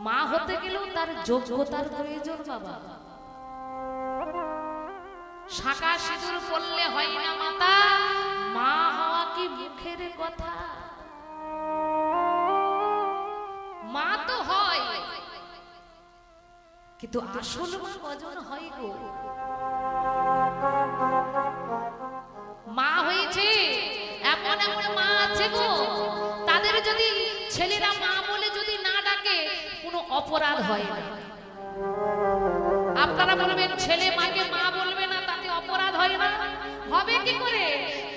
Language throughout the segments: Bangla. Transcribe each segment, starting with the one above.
মা হতে গেলেও তার যোগ্যতার প্রয়োজন বাবা। শাঁখা সিঁদুর পরলে হয় না মাতা, মা হওয়া কি মুখের কথা? মা তো হয়, কিন্তু আসল মা কজন হয় গো? মা হয়েছে এমন এমন মা আছে গো, তাদের যদি ছেলেরা মা বলে যদি না ডাকে কোনো অপরাধ হয় না। আপনারা বলবেন ছেলে মাকে মা বলবে না তাতে অপরাধ হয় না? হবে কি করে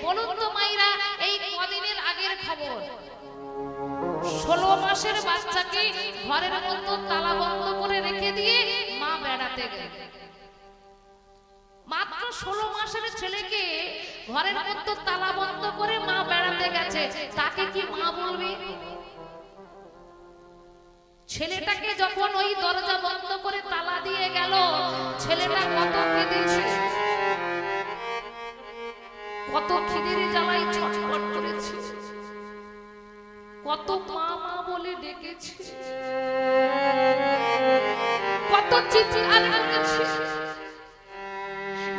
বলুন তো মাইরা? এই কদিনের আগের খবর, 16 মাসের বাচ্চাকে ঘরের মধ্যে তালা বন্ধ করে রেখে দিয়ে মা বেড়াতে গেল। মাত্র 16 মাসের ছেলেকে ঘরের মধ্যে তালা বন্ধ করে মা বেড়াতে গেছে, তাকে কি মা বলবে? ছেলেটাকে যখন ওই দরজা বন্ধ করে তালা দিয়ে গেল, ছেলেটা কত কেঁদেছে, কত খিদের জ্বালায় ছটফট করেছে, কত মা মা বলে ডেকেছে, কত চিৎকার করেছে,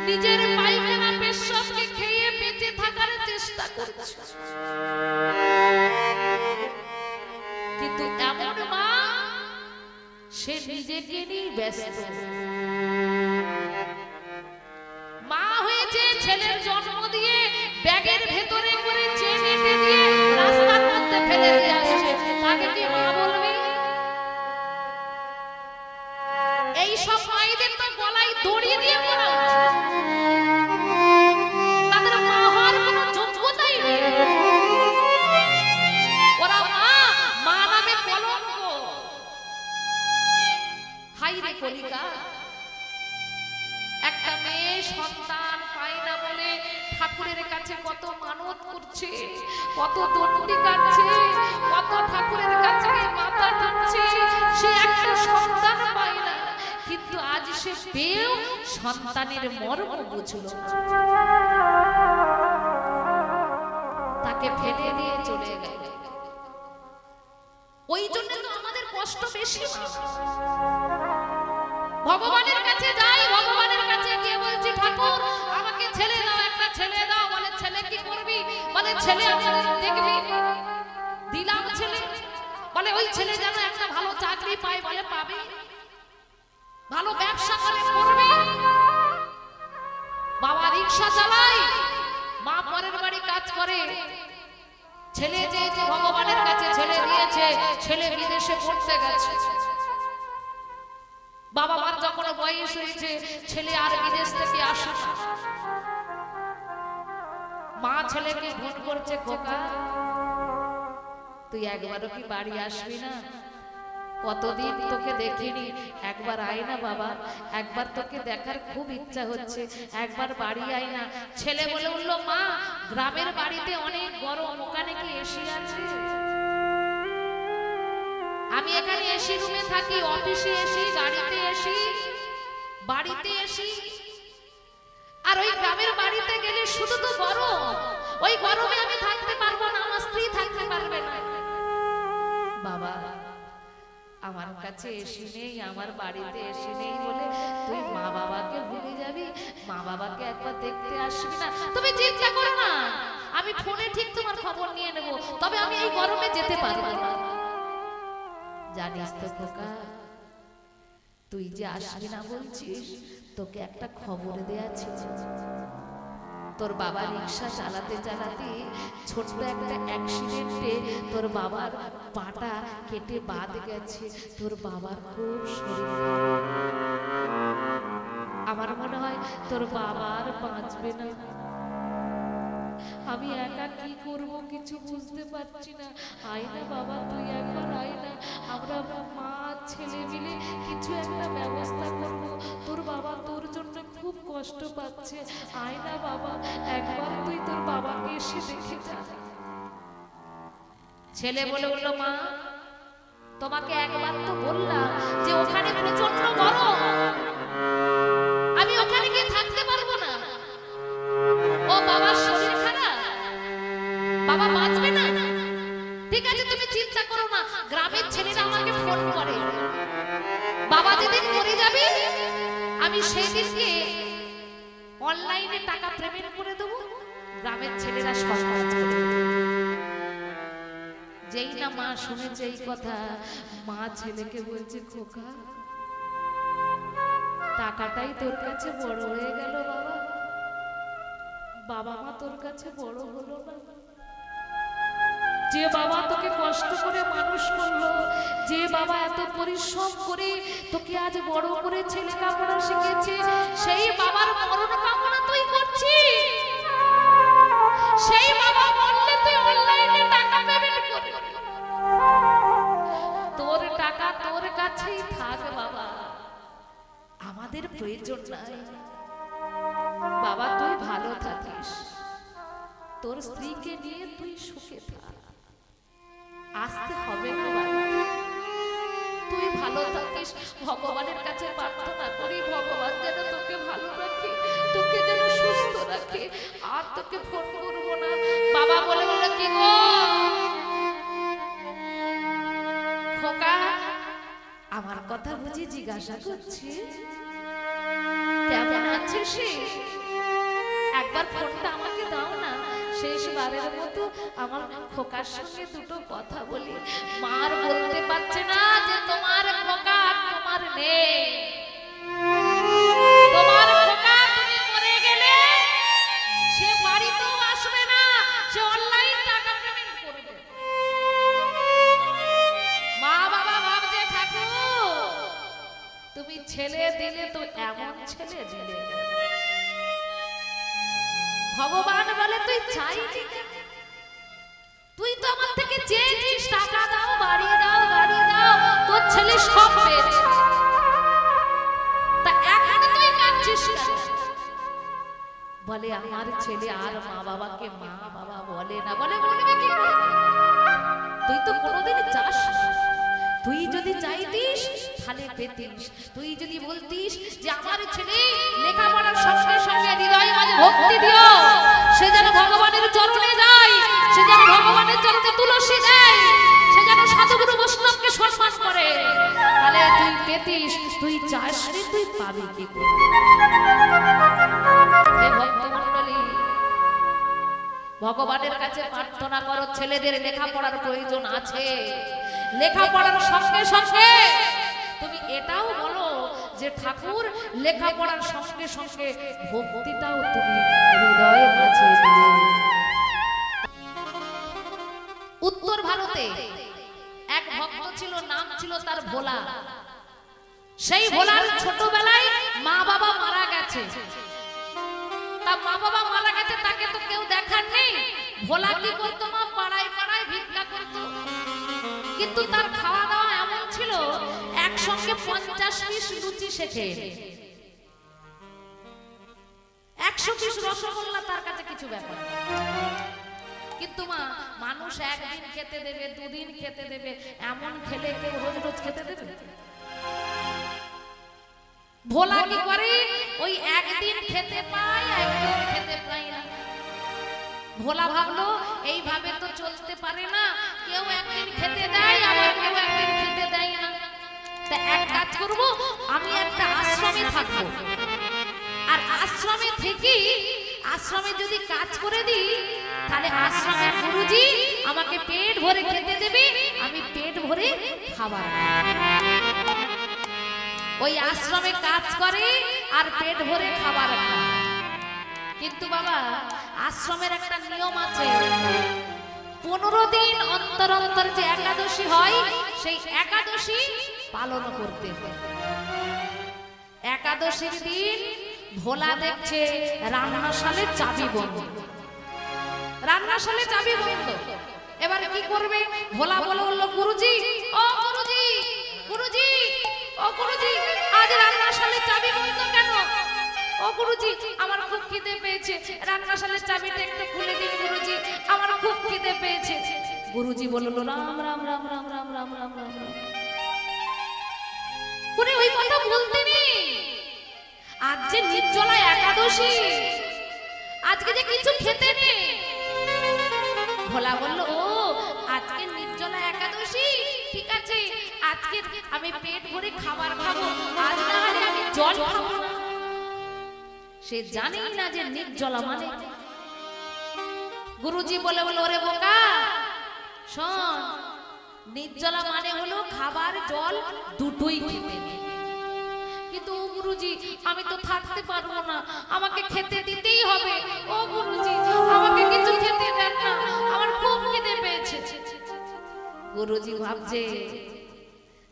নিজের পায়খানা পেশাবকে খেয়ে বেঁচে থাকার চেষ্টা করেছে। কিন্তু এমন মা, সে নিজেকে নিয়ে ব্যস্ত। মা হয়েছে ছেলের জন্ম দিয়ে ব্যাগের ভেতরে করে চেন এঁটে দিয়ে রাস্তার মধ্যে ফেলে দিয়ে আসছে, তাকে কি মা বলবে? এই সব মায়েদের তো গলায় দড়ি দিয়ে পড়া উচিত, তাদের মা হওয়ার কোনো যোগ্যতাই নেই। ওরা মা নামে কলঙ্ক। হাই রে কলিকা, একটা মেয়ে সন্তান পায় না বলে ঠাকুরের কাছে কত মানত করছে, কত দণ্ডি কাটছে, কত ঠাকুরের কাছে মাথা টানছে, সে একটা সন্তান পায় না। কিন্তু আজ সে পেয়েও সন্তানের মর্ম বুঝলো, তাকে ফেলে দিয়ে চলে গেল। ওই জন্য তো আমাদের কষ্ট বেশি। ভগবানের কাছে যাই, ভগবানের কাছে গিয়ে বলছি ঠাকুর আমাকে ছেলে দাও, একটা ছেলে দাও। বলে ছেলে কি করবি? বলে ছেলে আমাদের দেখবি। দিলাম ছেলে, বলে ওই ছেলে যেন একটা ভালো চাকরি পায়। বলে পাবে, ভালো ব্যবসা করে করবে। বাবা রিক্সা চালায়, মা পরের বাড়ি কাজ করে। ছেলে যে ভগবানের কাছে ছেলে দিয়েছে, ছেলে বিদেশে পড়তে গেছে। বাবা মার যখন বয়স হয়েছে, ছেলে আর বিদেশ থেকে আসে না। মা ছেলেকে ফোন করছে, খোকা তুই একবারও কি বাড়ি আসবি না? কতদিন তোকে দেখিনি, একবার আয় না বাবা, একবার তোকে দেখার খুব ইচ্ছা হচ্ছে, একবার বাড়ি আয় না। ছেলে বলে উঠলো, মা গ্রামের বাড়িতে অনেক গরম, ওখানে কি এসি আছে? আমি এখানে এসি রুমে থাকি, অফিসে এসি, গাড়িতে এসি, বাড়িতে এসি। আর ওই গ্রামের বাড়িতে গেলে শুধু তো গরম, ওই গরমে আমি থাকতে পারবো না, আমার স্ত্রী থাকতে পারবে না। বাবা আমার কাছে এসি নেই, আমার বাড়িতে এসি নেই বলে তুই মা বাবাকে ভুলে যাবি? মা বাবাকে একবার দেখতে আসবি না? তুমি চিন্তা করো না, আমি ফোনে ঠিক তোমার খবর নিয়ে নেব, তবে আমি এই গরমে যেতে পারবো না। জানিস তো খোকা, তুই যে আসবি না বলছিস, তোকে একটা খবর দেয়া ছিল। তোর বাবা রিক্সা চালাতে চালাতে ছোট্ট একটা অ্যাক্সিডেন্টে তোর বাবার পাটা কেটে বাদ গেছে। তোর বাবার খুব শরীর, আমার মনে হয় তোর বাবার বাঁচবে না। আমি একা কি করব কিছু বুঝতে পারছি না। আয় না বাবা, তুই একবার আয় না, আমরা মা ছেলে মিলে কিছু একটা ব্যবস্থা করব। তোর বাবা তোর জন্য খুব কষ্ট পাচ্ছে। আয় না বাবা, একবার তুই তোর বাবাকে এসে দেখে যা। ছেলে বলে উঠলো, মা তোমাকে একবার তো বললাম যে ওখানে প্রচন্ড গরম, আমি ওখানে গিয়ে থাকতে পারবো না। ও বাবার শরীর খারাপ, বাবা বাঁচবে না। ঠিক আছে তুমি চিন্তা করো না, গ্রামের ছেলেরা আমাকে ফোন করে, আমি সেই দিনকে অনলাইনে টাকা পেমেন্ট করে দেবো, গ্রামের ছেলেরা সব কাজ করে। যেই না মা শুনেছে এই কথা, মা ছেলেকে বলছে, খোকা টাকাটাই তোর কাছে বড় হয়ে গেল বাবা, বাবা মা তোর কাছে বড় হলো না। যে বাবা তোকে কষ্ট করে মানুষ করলো, যে বাবা এত পরিশ্রম করে তোকে আজ বড় করেছে, লেখাপড়া শিখেছে, সেই বাবার মরণ কামনা তুই করছিস। সেই বাবা বললে তুই অনলাইনে টাকা পেমেন্ট করবি, তোর টাকা তোর কাছেই থাক বাবা, আমাদের প্রয়োজন নাই। বাবা তুই ভালো থাকিস, তোর স্ত্রীকে নিয়ে তুই সুখে থাক, আসতে হবে না বাবা, তুই ভালো থাকিস। ভগবানের কাছে প্রার্থনা করি, ভগবান যেন তোকে ভালো রাখে, তোকে যেন সুস্থ রাখে, আর তোকে ফোন করবো না। বাবা বলে বলে, কি গো খোকা, আমার কথা বুঝি জিজ্ঞাসা করছি, কেমন আছিস? একবার ফোনটা আমাকে দাও না, শেষবারের মতো আমার খোকার সঙ্গে দুটো কথা বলি। মার বলতে পারছে না যে তোমার খোকা তোমার নেই, তোমার খোকা তুমি মরে গেলে সে বাড়িতেও আসবে না, সে অনলাইন টাকা পেমেন্ট করবে। মা বাবা ভাবছে ঠাকুর তুমি ছেলে দিলে তো এমন ছেলে দিলে, ভগবান বলে তুই চাইনি, তুই তো আমার থেকে চেয়েছিস টাকা দাও, বাড়ি দাও, গাড়ি দাও, তোর ছেলে সব পেয়েছে, তা এখন তুই কাঁদছিস কেন? বলে আমার ছেলে আর মা বাবাকে মা বাবা বলে না। বলে বলবে কি করে? তুই তো কোনোদিন চাস, তুই যদি চাইতিস তাহলে পেতিস। তুই যদি বলতিস যে আমার ছেলে লেখাপড়ার সঙ্গে সঙ্গে হৃদয় মাঝে ভক্তি দিও, সে যেন ভগবানের চরণে যায়, সে যেন ভগবানের চরণে তুলসী দেয়, সে যেন সাধুগুরু বৈষ্ণবকে সম্মান করে, তাহলে তুই পেতিস। তুই চাস রে, তুই পাবি কি করে? হে ভক্তমণ্ডলী, ভগবানের কাছে প্রার্থনা করো, ছেলেদের লেখাপড়ার প্রয়োজন আছে, লেখাপড়ার সঙ্গে সঙ্গে তুমি এটাও বলো যে ঠাকুর লেখাপড়ার সঙ্গে সঙ্গে ভক্তিটাও তুমি হৃদয়ে মাঝে দিও। উত্তর ভারতে এক ভক্ত ছিল, নাম ছিল তার ভোলা। সেই ভোলার ছোটবেলায় মা বাবা মারা গেছে, তা মা বাবা মারা গেছে, তাকে তো কেউ দেখার নেই। ভোলা কি করতো? মা পাড়ায় পাড়ায় ভিক্ষা করতো, কিন্তু তার খাওয়া দাওয়া এমন ছিল একসঙ্গে 50 পিস লুচি শেখে, 100 পিস রসগোল্লা তার কাছে কিছু ব্যাপার। কিন্তু মা মানুষ একদিন খেতে দেবে, দুদিন খেতে দেবে, এমন খেলে কেউ রোজ রোজ খেতে দেবে? ভোলা কি করে? ওই একদিন খেতে পায়, একদিন খেতে পায় না। ভোলা ভাবলো এইভাবে তো চলতে পারে না, কেউ একদিন খেতে দেয়, আবার কেউ একদিন খেতে দেয় না। তা এক কাজ করব, আমি একটা আশ্রমে থাকবো, আর আশ্রমে থেকে আশ্রমে যদি কাজ করে দিই, তাহলে আশ্রমের গুরুজি আমাকে পেট ভরে খেতে দেবে, আমি পেট ভরে খাবার। ওই আশ্রমে কাজ করে আর পেট ভরে খাবার খায়। কিন্তু বাবা আশ্রমের একটা নিয়ম আছে, 15 দিন অন্তর অন্তর যে একাদশী হয়, সেই একাদশী পালন করতে হয়। একাদশীর দিন ভোলা দেখছে রান্নাশালের চাবি বন্ধ, রান্নাশালের চাবি বন্ধ। এবারে কি করবে? ভোলা বলল, গুরুজি, ও গুরুজি, গুরুজি, ও গুরুজি, আজ রান্নাশালের চাবি বন্ধ কেন? ও গুরুজি, আমার খুব খিদে পেয়েছে, রান্নাশালের চাবিটা একটু খুলে দিন গুরুজি, আমার খুব খিদে পেয়েছে। গুরুজি বলল, রাম রাম রাম রাম রাম রাম রাম রাম। কোন ওই কথা বলতে নেই, আজ যে নির্জলা একাদশী, আজকে যে কিছু খেতে নেই। ভোলা বলল, ও আজকে নির্জলা একাদশী, ঠিক আছে, আজকে আমি পেট ভরে খাবার খাবো, আজ না হলে আমি জল খাবো না। সে জানেই না যে নির্জলা মানে। গুরুজি বলে বলে ওরে বোকা শোন, নির্জলা মানে হলো খাবার জল দুটোই খেতে নেই। কিন্তু ও গুরুজি আমি তো থাকতে পারবো না, আমাকে খেতে দিতেই হবে। ও গুরুজি আমাকে কিছু খেতে দেন না, আমার খুব খিদে পেয়েছে। গুরুজি ভাবছে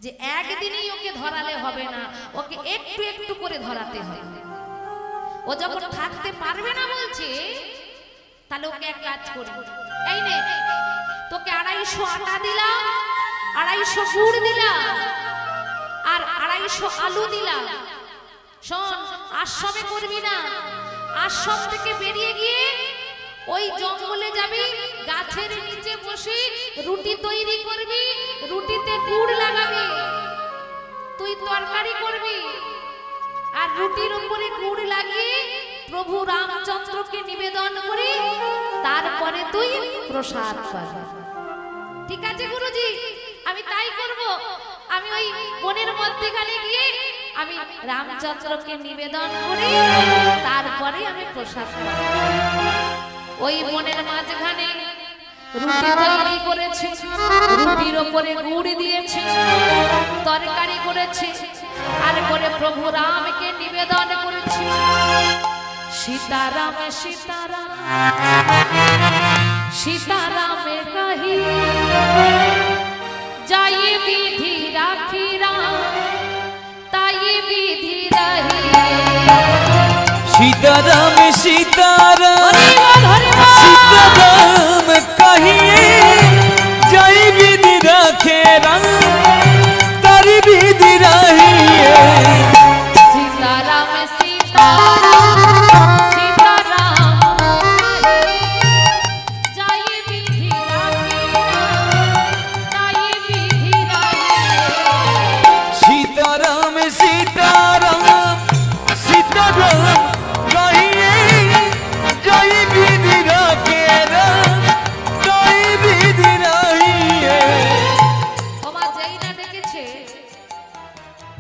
যে একদিনই ওকে ধরালে হবে না, ওকে একটু একটু করে ধরাতে হবে। ও যখন থাকতে পারবে না বলছে, তাহলে ওকে এক কাজ করব, এই নে তোকে 250 আটা দিলাম, 250 গুড় দিলাম, আর 250 আলু দিলাম। শোন, আশ্রমে করবি না, আশ্রম থেকে বেরিয়ে গিয়ে ওই জঙ্গলে যাবি, গাছের নিচে বসে রুটি তৈরি করবি, রুটিতে গুড় লাগাবি, তুই তরকারি করবি, আর রুটির উপরে গুড় লাগিয়ে প্রভু রামচন্দ্রকে নিবেদন করি, তারপরে তুই প্রসাদ পাবি। ঠিক আছে গুরুজি, আমি তাই করব। আমি ওই বনের মধ্যখানে গিয়ে আমি রামচন্দ্রকে নিবেদন করি, তারপরে আমি প্রসাদ পাবো। ওই বনের মাঝখানে রুটি তৈরি করেছে, রুটির উপরে গুড় দিয়েছে, তরকারি করেছে, আর করে প্রভু রামকে নিবেদন করেছে। সীতারাম সীতারাম সীতারামে কহি যাই বিধি রাখি রাম, তাই বিধি রহি। সীতারাম সীতারাম সীতারাম কহিয়ে যাই বিধি রাখে রাম, তারি বিধি রহিয়ে। সীতারাম সীতারাম সীতারাম যাই বিধি রাখি রাম, তাই বিধি রহি। সীতারাম সীতারাম সীতারাম কহিয়ে যাই বিধি রাখে রাম, তাই বিধি রহিয়ে। ওমা যেই না দেখেছে,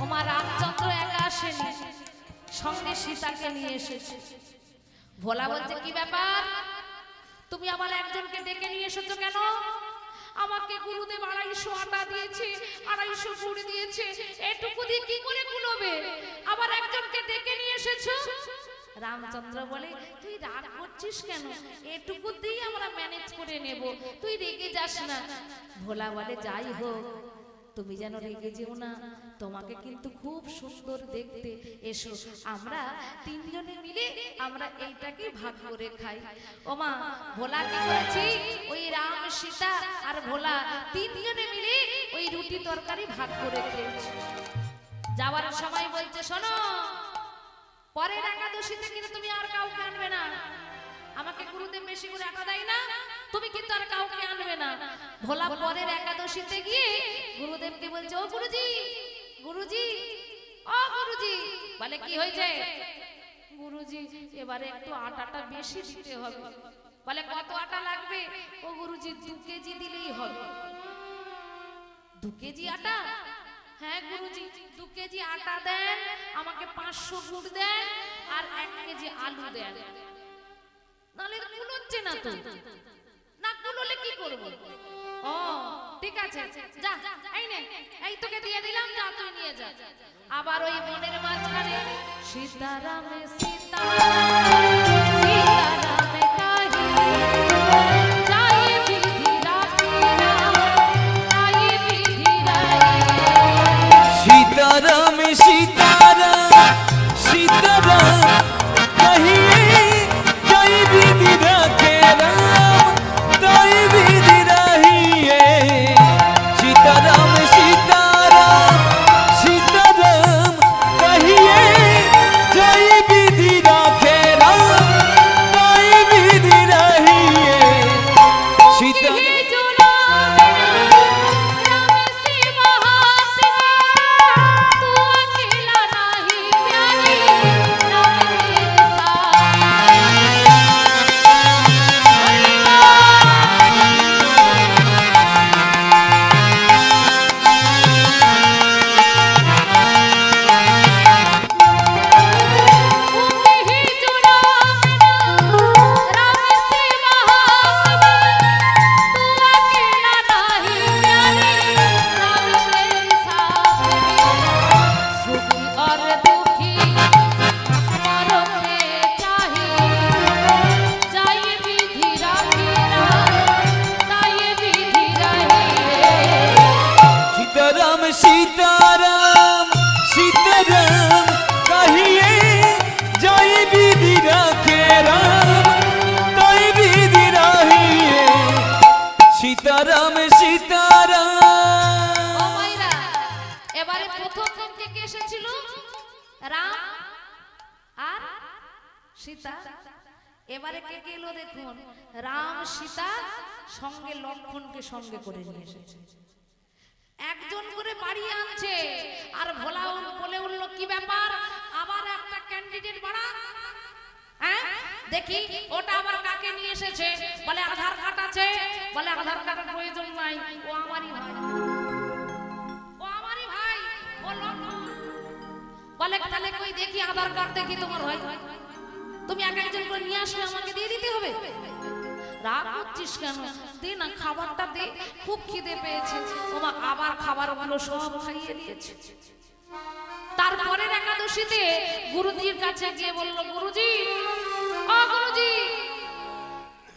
ওমা রামচন্দ্র একা আসেনি, সঙ্গে সীতাকে নিয়ে এসেছে। ভোলা বলছে কি ব্যাপার, তুমি আমার একজনকে ডেকে নিয়ে এসেছো কেন? আমাকে গুরুদেব 250 আটা দিয়েছে, 250 গুড় দিয়েছে, এটুকু দিয়ে কি করে কুলোবে? আবার একজনকে ডেকে নিয়ে এসেছো। রামচন্দ্র বলে তুই রাগ করছিস কেন, এটুকু দিয়ে আমরা ম্যানেজ করে নেব, তুই রেগে যাস না। ভোলা বলে যাই হোক, তুমি যেন রেগে যেও না, তোমাকে কিন্তু খুব সুন্দর দেখতে। এসো আমরা 3 জনে মিলে আমরা এইটাকে ভাগ করে খাই। ওমা ভোলা কি করেছি, ওই রাম সীতা আর ভোলা 3 জনে মিলে ওই রুটি তরকারি ভাগ করে খেয়েছি। যাওয়ার সময় বলছে শোনো, পরের একাদশীতে কিন্তু তুমি আর কাউকে আনবে না, আমাকে গুরুদেব বেশি করে আটা দেয় না, তুমি কিন্তু আর কাউকে আনবে না। ভোলা পরের একাদশীতে গিয়ে গুরুদেবকে বলছে ও গুরুজি, গুরুজি, ও গুরুজি। বলে কি হয়েছে? গুরুজি এবারে একটু আটাটা বেশি দিতে হবে। বলে কত আটা লাগবে? ও গুরুজি 2 কেজি দিলেই হবে। 2 কেজি আটা? হ্যাঁ গুরুজি 2 কেজি আটা দেন, আমাকে 500 গুড় দেন, আর 1 কেজি আলু দেন। নালে কুলোচ্ছে না তো, না কুলোলে কি করব? ও ঠিক আছে, যা এই নে, এই তোকে দিয়ে দিলাম, যা তুই নিয়ে যা। আবার ওই বনের মাঝখানে সীতারামে সীতারাম সীতারামে কাহি যাই বিধি রাখি রাম, তাই বিধি রহি। সীতারাম সীতারাম সীতারাম কহিয়ে যাই বিধি রাখে রাম, তাই বিধি রহিয়ে। সীতারাম সীতারাম সীতারাম কহিয়ে যাই বিধি রাখে রাম, তাই বিধি রহিয়ে। সীতা तू अकेला नहीं प्यारी, राम सीताराम सीताराम कहिए जय विधि रखे राम तय विधि रहिए सीताराम सीताराम। ও মাইরা এবারে প্রথম কে কে এসেছিল? রাম আর সীতা। এবারে কে কে এলো দেখুন, রাম সীতা সঙ্গে লক্ষ্মণকে সঙ্গে করে নিয়ে এসেছে। একজন করে বাড়ি আনছে আর ভোলা বলে উঠলো কি ব্যাপার আবার একটা ক্যান্ডিডেট বাড়া, হ্যাঁ দেখি ওটা আবার কাকে নিয়ে এসেছে? বলে আধার কার্ড আছে। বলে আধার কার্ডের প্রয়োজন নাই, ও আমারই ভাই, ও আমারই ভাই, ও লক্ষ্মণ। বলে তাহলে কই দেখি আধার কার্ড দেখি তোমার ভাই, তুমি এক একজন করে নিয়ে আসলে আমাকে দিয়ে দিতে হবে। রাগ করছিস কেন? দে না খাবারটা দে, খুব খিদে পেয়েছে। ওমা আবার খাবারগুলো সব খাইয়ে দিয়েছে। তারপরের একাদশীতে গুরুজির কাছে গিয়ে বলল, গুরুজি ও গুরুজি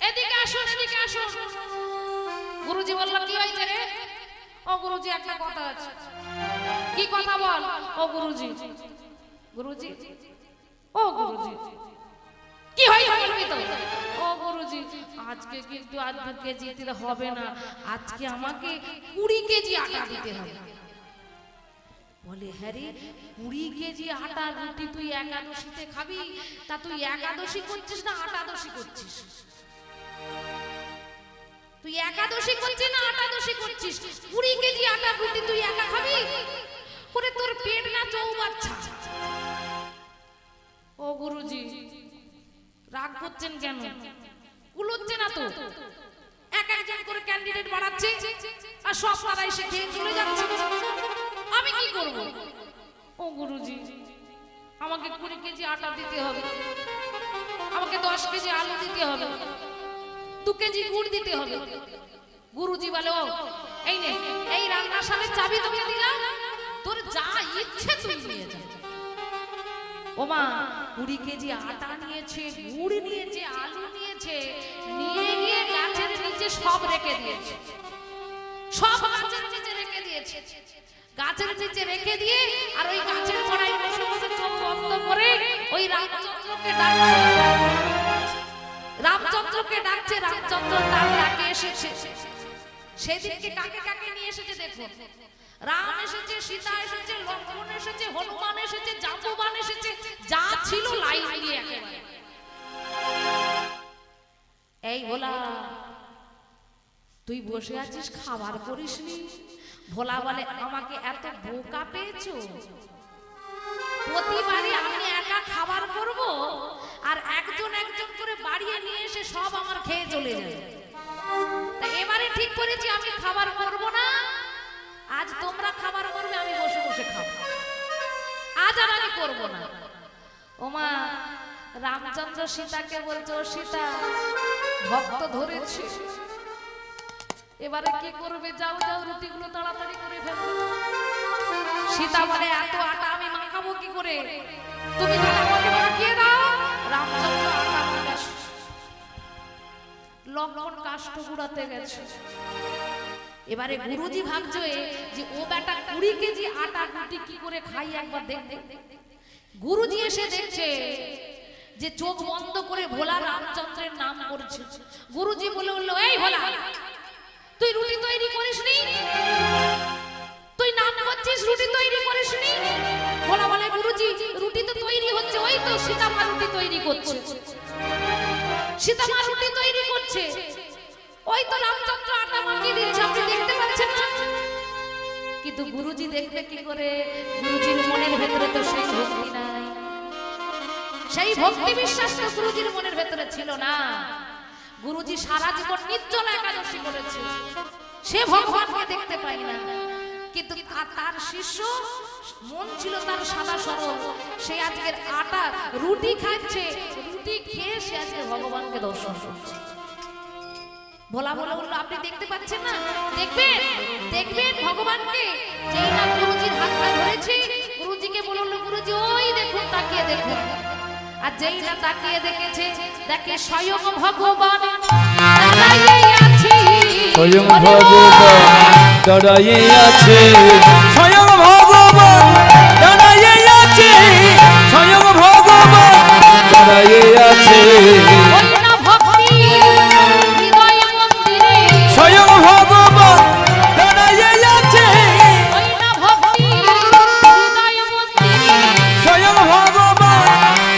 এদিকে আসুন, এদিকে আসুন। গুরুজি বলল কি হয়েছে রে? ও গুরুজি একটা কথা আছে। কি কথা বল? ও গুরুজি, গুরুজি ও গুরুজি কি হয়েছে বলবি তো? ও গুরুজি আজকে কিন্তু আর 2 কেজি দিতে হবে না, আজকে আমাকে 20 কেজি আটা দিতে হবে। বলে হ্যাঁ রে 20 কেজি আটা রুটি তুই একাদশীতে খাবি? তা তুই একাদশী করছিস না আটাদশী করছিস? তুই একাদশী করছিস না আটাদশী করছিস? 20 কেজি আটা রুটি তুই একা খাবি? ওরে তোর পেট না চৌবাচ্চা। ও গুরুজি রাগ করছেন কেন? কুলোচ্ছে না তো? এক একজন করে ক্যান্ডিডেট বাড়াচ্ছে আর সব তারা এসে খেয়ে চলে যাচ্ছে, আমি কি করব? ও গুরুজি আমাকে 20 কেজি আটা দিতে হবে, আমাকে 10 কেজি আলু দিতে হবে, 2 কেজি গুড় দিতে হবে। গুরুজি বলে ও এই নে এই রান্নাশালের চাবি তোকে দিলাম, তোর যা ইচ্ছে তুই নিয়ে যা। ওমা 20 কেজি আটা নিয়েছে, গুড় নিয়েছে, আলু নিয়েছে, নিয়ে গিয়ে গাছের নিচে সব রেখে দিয়েছে, সব গাছের নিচে রেখে দিয়েছে। গাছের নিচে রেখে দিয়ে আর ওই গাছের গোড়ায় বসে বসে চোখ বন্ধ করে ওই রামচন্দ্রকে ডাকছে, রামচন্দ্রকে ডাকছে। রামচন্দ্র তার ডাকে এসেছে। সেদিনকে কাকে কাকে নিয়ে এসেছে দেখুন, রাম এসেছে, সীতা এসেছে, লক্ষ্মণ এসেছে, হনুমান এসেছে, জাম্ববান এসেছে, যা ছিল লাইন দিয়ে একেবারে। এই ভোলা তুই বসে আছিস খাবার করিসনি? ভোলা বলে আমাকে এত বোকা পেয়েছো? প্রতিবারই আমি একা খাবার করব আর একজন একজন করে বাড়িয়ে নিয়ে এসে সব আমার খেয়ে চলে যায়। তাই এবারে ঠিক করেছি আমি খাবার করব না, আজ তোমরা খাবার করবে, আমি বসে বসে খাবো, আজ আর আমি করব না। ওমা রামচন্দ্র সীতাকে বলছে ও সীতা ভক্ত ধরেছে, এবারে কি করবে? যাও যাও রুটিগুলো তাড়াতাড়ি করে ফেলো। সীতা বলে এত আটা আমি মাখাবো কি করে? তুমি তাহলে আমাকে মাখিয়ে দাও। রামচন্দ্র আটা মাখাচ্ছে, লক্ষ্মণ কাষ্ঠ গুড়াতে গেছে। এবারে গুরুজি ভাবছে যে ও বেটা 20 কেজি আটা রুটি কি করে খাই একবার দেখতে। গুরুজি এসে দেখছে যে চোখ বন্ধ করে ভোলা রামচন্দ্রের নাম করছে। গুরুজি বলে উঠল এই ভোলা তুই রুটি তৈরি করিসনি? তুই নাম করছিস রুটি তৈরি করিসনি? ভোলা বলে গুরুজি রুটি তো তৈরি হচ্ছে, ওই তো সীতামা রুটি তৈরি করছে, সীতামা রুটি তৈরি করছে, ওই তো রামচন্দ্র আটা মাখিয়ে দিয়েছে, আপনি দেখতে পাচ্ছেন না? কিন্তু গুরুজি দেখবে কি করে? গুরুজির মনের ভেতরে তো সেই ভক্তি নাই, সেই ভক্তি বিশ্বাস তো গুরুজির মনের ভেতরে ছিল না। গুরুজি সারা জীবন নির্জলা একাদশী করেছে, সে ভগবানকে দেখতে পাই না। কিন্তু তার শিষ্য মন ছিল তার সাদা সরল, সে আজকের আটা রুটি খাচ্ছে, রুটি খেয়ে সে আজকে ভগবানকে দর্শন করছে। ভোলা বলে বললো আপনি দেখতে পাচ্ছেন না? দেখবেন দেখবেন ভগবানকে। যেই না গুরুজির হাতটা ধরেছে, গুরুজিকে বললো গুরুজি ওই দেখুন তাকিয়ে দেখুন। আর যেই না তাকিয়ে দেখেছে, দেখে স্বয়ং ভগবান দাঁড়িয়ে আছে স্বয়ং ভগবান দাঁড়াইয়ে আছে, স্বয়ং ভগবান দাঁড়াইয়ে আছে, স্বয়ং ভগবান দাঁড়াইয়ে আছে, ওই না ভক্তি হৃদয় মন্দিরে, স্বয়ং ভগবান দাঁড়াইয়ে আছে, ওই না ভক্তি হৃদয় মন্দিরে, স্বয়ং ভগবান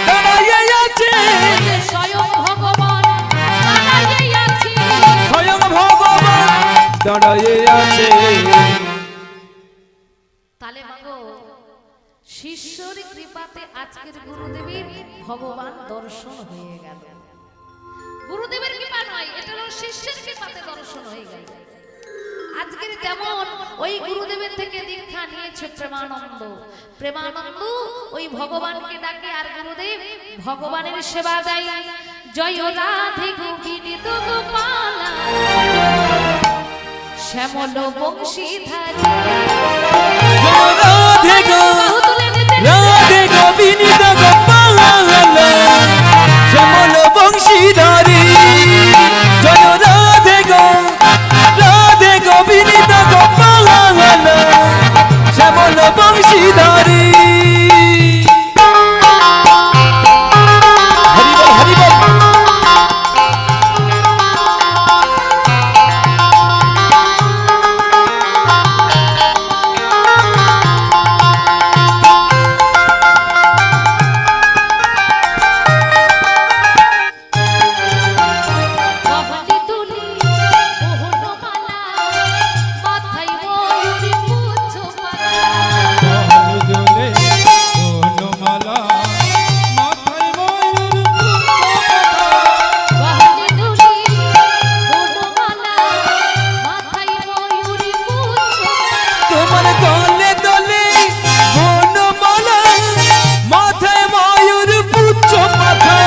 দাঁড়াইয়ে আছে, স্বয়ং ভগবান দাঁড়াইয়ে আছে। স্বয়ং ভগবান দাঁড়াইয়ে আছে। তাহলে মাগো শিষ্যর কৃপাতে আজকের গুরুদেবের ভগবান দর্শন হয়ে গেল। গুরুদেবের কৃপা নয়, এটা হলো শিষ্যের কৃপাতে দর্শন হয়ে গেল। আজকের যেমন ওই গুরুদেবের থেকে দীক্ষা নিয়েছে প্রেমানন্দ, প্রেমানন্দ ওই ভগবানকে ডাকে আর গুরুদেব ভগবানের সেবা দেয়। জয় রাধে গোবিন্দ গোপালা শ্যামল বংশীধারী, জয় রাধে গো রাধে গোবিন্দ গোপালা শ্যামল বংশীধারী, জয় রাধে গো রাধে গোবিন্দ গোপালা শ্যামল বংশীধারী। হরি বল হরি বল। গহলি তুলি মোহনমালা, মাথায় ময়ূরী পুচ্ছ পাতা। জলে বনমালা মাথায় ময়ূর গহলি তুলি মোহনমালা, মাথায় ময়ূরী পুচ্ছ পাতা। তোমার দলে দলে বনমালা, মাথায় ময়ূর পুচ্ছ পাখা,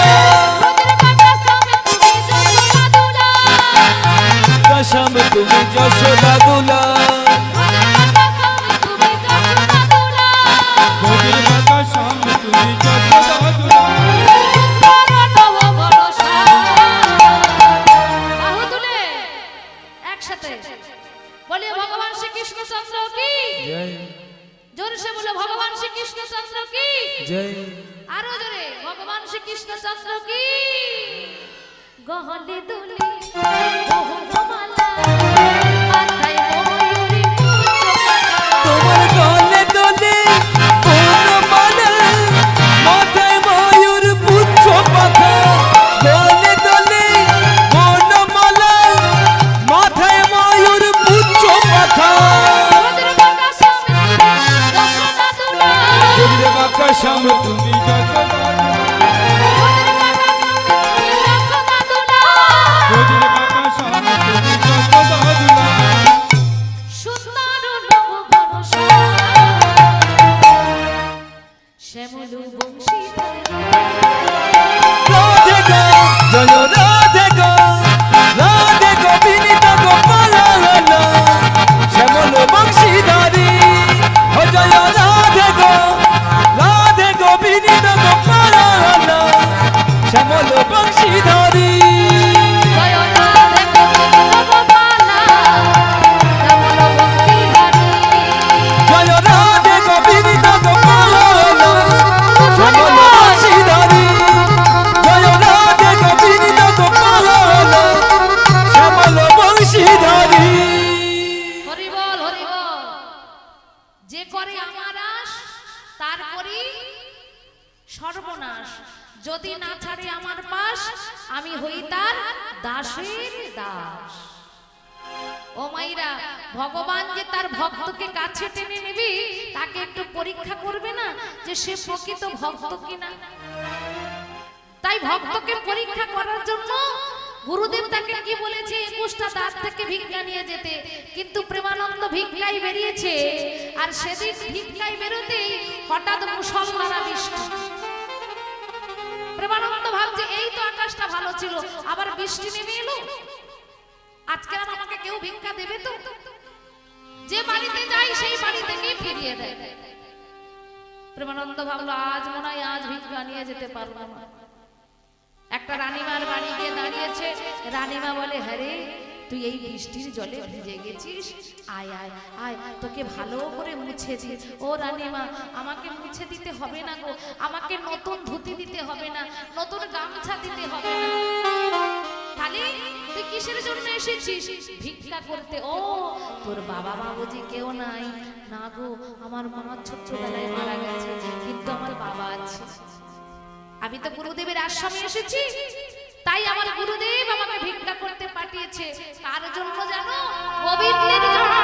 রোজের কাটা সামনে তুমি যশোদা দুলা, কসম তুমি যশোদা দুলা, বদির বাঁকা সামনে তুমি যশোদা দুলা, বড় ভরসা। বাহু তুলে একসাথে বলে ভগবান শ্রীকৃষ্ণচন্দ্র কি, জয় জোরে সে বলে ভগবান শ্রীকৃষ্ণচন্দ্র কি, জয়। আরো জোরে ভগবান শ্রীকৃষ্ণচন্দ্র কি। গহলে দুলি মোহনমালা, মাথায় ময়ূরী পুচ্ছ পাতা। তোমার দলে দলে বনমালা, মাথায় ময়ূর পুচ্ছ পাখা, দলে দলে বনমালা, মাথায় ময়ূর পুচ্ছ পাখা, রোজের কাটা সামনে যশোদা দুলা, বদির বাঁকা সামনে তুমি যশোদা দুলা, বদির বাঁকা সামনে তুমি যশোদা দুলা, সুন্দর নব ভরসা, শ্যামল বংশীধারী। রাধে গো জয় রাধে গো রাধে গোবিন্দ গোপালা শ্যামল বংশীধারী, ও জয় রাধে গো রাধে গোবিন্দ গোপালা শ্যামল বংশীধারী, জয় রাধে গোবিন্দ গোপালা, শ্যামল বংশীধারী। জয় রাধে গোবিন্দ গোপালা শ্যামল বংশীধারী, জয় রাধে গোবিন্দ গোপালা শ্যামল বংশীধারী। হরি বল হরি বল। যে করে আমার আশ তার করি সর্বনাশ, যদি না ছাড়ে আমার পাশ আমি হই তার দাসের দাস। ও মাইরা, ভগবান যে তার ভক্তকে কাছে টেনে নেবে তাকে একটু পরীক্ষা করবে না যে সে প্রকৃত ভক্ত কিনা। তাই ভক্তকে পরীক্ষা করার জন্য গুরুদেব তাকে কি বলেছে, 21টা দাঁত থেকে ভিক্ষা নিয়ে যেতে, কিন্তু প্রেমানন্দ ভিক্ষায় বেরিয়েছে আর সেদিন ভিক্ষায় বেরোতে হঠাৎ মুষলধারা বৃষ্টি। প্রেমানন্দ ভাবছে এই তো আকাশটা ভালো ছিল, আবার বৃষ্টি নেমে এলো, আজকে আর আমাকে কেউ ভিক্ষা দেবে তো? যে বাড়িতে যাই সেই বাড়ি থেকে ফিরিয়ে দেয়। প্রেমানন্দ ভাবলো আজ মনে হয় আজ ভিক্ষা নিয়ে যেতে পারবো না। একটা রানীমার বাড়ি গিয়ে দাঁড়িয়েছে, রানীমা বলে হ্যাঁ রে তুই এই বৃষ্টির জলে ভিজে গেছিস, আয় আয় আয়, তোকে ভালো করে মুছে দি। ও রানীমা, আমাকে মুছে দিতে হবে না গো, আমাকে নতুন ধুতি দিতে হবে না, নতুন গামছা দিতে হবে না। তাহলে তুই কিসের জন্য এসেছিস? ভিক্ষা করতে। ও, তোর বাবা বাবুজি কেউ নাই? না গো, আমার মা ছোট্টবেলায় মারা গেছে, কিন্তু আমার বাবা আছে। আমি তো গুরুদেবের আশ্রমে এসেছি, তাই আমার গুরুদেব আমাকে ভিক্ষা করতে পাঠিয়েছে। কার জন্য জানো? গোবিন্দের জন্য।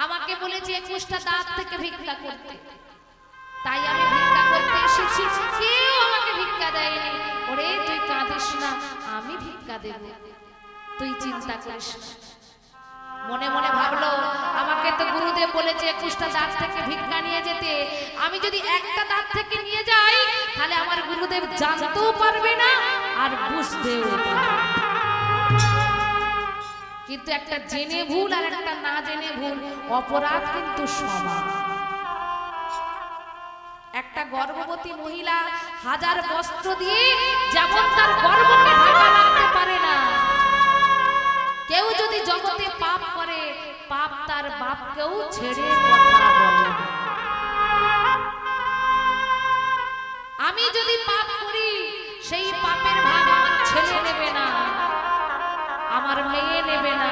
আমাকে বলেছে 21টা দাঁত থেকে ভিক্ষা করতে, তাই আমি ভিক্ষা করতে এসেছি। কেউ আমাকে ভিক্ষা দেয়নি। ওরে তুই কাঁদিস না, আমি ভিক্ষা দেব, তুই চিন্তা করিস না। মনে মনে ভাবলো, আমাকে তো গুরুদেব বলেছে 21টা দাঁত থেকে ভিক্ষা নিয়ে যেতে, আমি যদি একটা দাঁত থেকে নিয়ে যাই তাহলে আমার গুরুদেব জানতেও পারবে না আর বুঝতেও পারবে না। কিন্তু একটা জেনে ভুল আর একটা না জেনে ভুল, অপরাধ কিন্তু সমান। একটা গর্ভবতী মহিলা হাজার বস্ত্র দিয়ে যেমন তার গর্ভকে ঢাকা রাখতে পারে না, কেউ যদি জগতে পাপ করে, পাপ তার বাপকেও ছেড়ে কথা বলে। আমি যদি পাপ করি, সেই পাপের ভাগ আমার ছেলে নেবে না, আমার মেয়ে নেবে না,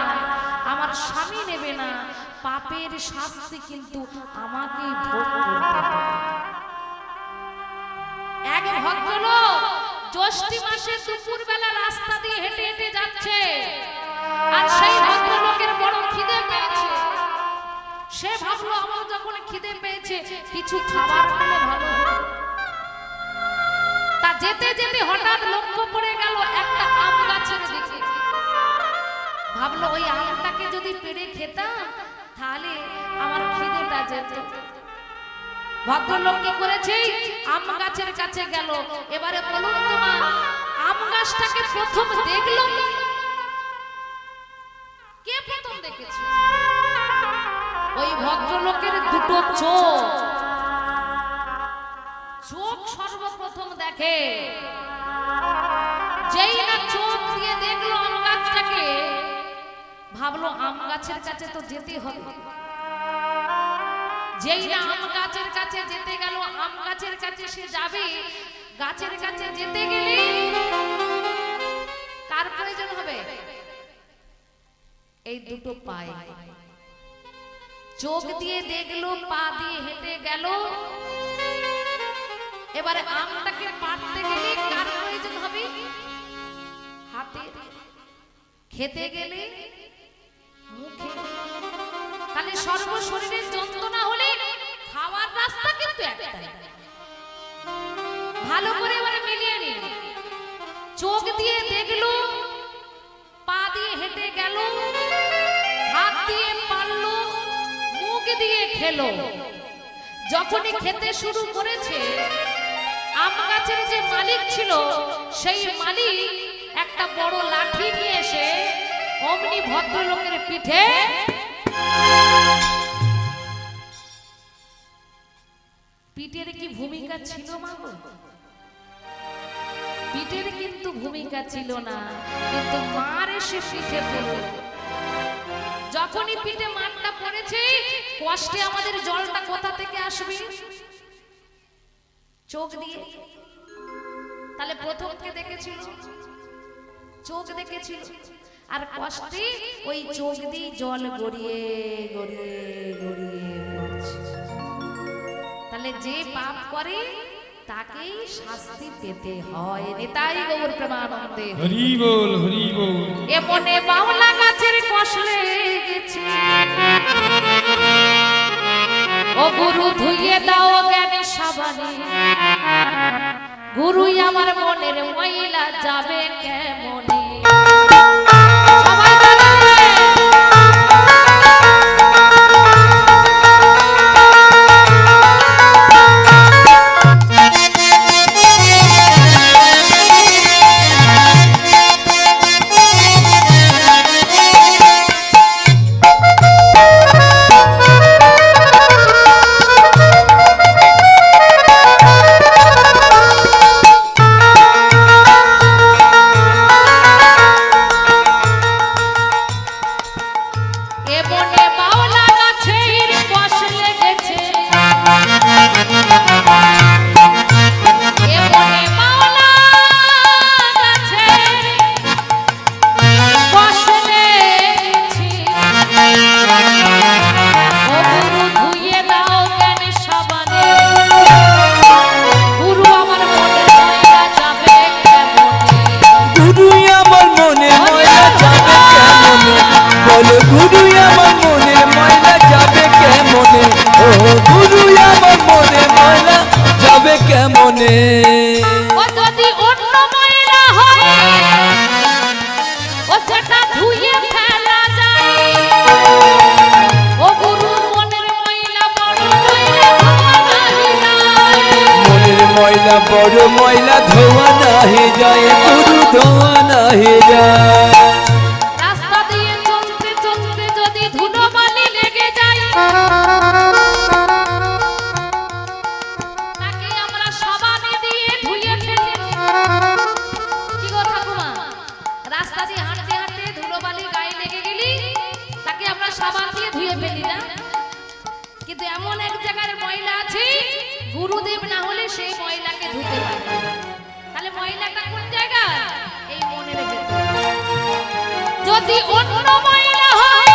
আমার স্বামী নেবে না। পাপের শাস্তি কিন্তু আমাকেই ভোগ করতে হবে। এক ভদ্রলোক জ্যৈষ্ঠ মাসে দুপুরবেলা রাস্তা দিয়ে হেঁটে হেঁটে যাচ্ছে, আর সেই ভদ্রলোকের বড় খিদে পেয়েছে। সে ভাবলো, আমার যখন খিদে পেয়েছে কিছু খাবার পেলে ভালো হতো। তা যেতে যেতে হঠাৎ লক্ষ্য পড়ে গেল একটা আম গাছের দিকে। ভাবলো, ওই আমটাকে যদি পেড়ে খেতাম তাহলে আমার খিদেটা যেত। ভদ্রলোক কি করেছে? আম গাছের কাছে গেল। এবারে বলুন তো মা, আম গাছটাকে প্রথম দেখলো কে? প্রথম দেখেছে ওই ভদ্রলোকের দুটো চোখ। চোখ সর্বপ্রথম দেখে। যেই না চোখ দিয়ে দেখলো আম গাছটাকে, ভাবলো আম গাছের কাছে তো যেতে হবে। যেই না আম গাছের কাছে যেতে গেল, আম গাছের কাছে সে যাবে, গাছের কাছে যেতে গেলে কার প্রয়োজন হবে? এই দুটো পায়ে। চোখ দিয়ে দেখলো, পা দিয়ে হেঁটে গেল। এবারে আমটাকে পাড়তে গেলে কার প্রয়োজন হবে? হাতে। খেতে গেলে মুখে। তাহলে সর্ব শরীরের যন্ত্রণা হলে খাওয়ার রাস্তা কিন্তু একটাই। ভালো করে এবারে মিলিয়ে নিন। চোখ দিয়ে দেখলো, পা দিয়ে হেঁটে গেল, হাত দিয়ে পারলো, মুখ দিয়ে খেলো। যখনই খেতে শুরু করেছে, আম গাছের যে মালিক ছিল, সেই মালিক একটা বড় লাঠি নিয়ে এসে অমনি ভদ্রলোকের পিঠে পিঠের কি ভূমিকা ছিল মা গো? পিঠের কিন্তু ভূমিকা ছিল না, কিন্তু মার এসে পিঠে পড়ল। যখনই পিঠে মারটা পড়েছে, কষ্টে আমাদের জলটা কোথা থেকে আসবে? চোখ দিয়ে। তাহলে প্রথমকে দেখেছিল, চোখ দেখেছিল, আর কষ্টে ওই চোখ দিয়ে জল গড়িয়ে গড়িয়ে গড়িয়ে পড়ছে। তাহলে যে পাপ করে তাকেই শাস্তি পেতে হয়। নিতাই গৌর প্রেমানন্দে হরি বল, হরি বল। এ মনে বাউলা গাছের কষলে গেছে, ও গুরু ধুইয়ে দাও জ্ঞানে সাবানে, গুরুই আমার মনের ময়লা যাবে কেমনে। এ মনে মাওলা কাছে বসলে ও গুরু ধুইয়ে দাও জ্ঞান সাবানে গুরু আমার মনে ময়লা যাবে গুরু আমার মনে ময়লা যাবে কেমনে বলো গুরু আমার মনে ময়লা যাবে কেমনে ও গুরু আমার মনে ময়লা যাবে কেমনে ও যদি অন্য ময়লা হয় ও সেটা ধুইয়ে ফেলা যায় ও গুরু মনের ময়লা বড় ময়লা ধোয়া নাহি যায় মনের ময়লা বড় ময়লা ধোয়া নাহি যায় গুরু ধোয়া নাহি যায় রাস্তা দিয়ে চলতে চলতে যদি ধুলোবালি লেগে যায় তাকে আমরা সাবানে দিয়ে ধুইয়ে ফেলি কি গো ঠাকুমা রাস্তা দিয়ে হাঁটতে হাঁটতে ধুলোবালি গায়ে লেগে গেলি তাকে আমরা সাবান দিয়ে ধুইয়ে ফেলি না কিন্তু এমন এক জায়গার ময়লা আছে গুরুদেব না হলে সেই ময়লাকে ধুতে পারে তাহলে ময়লাটা কোন জায়গা এই মনের ভেতর যদি অন্য ময়লা হয়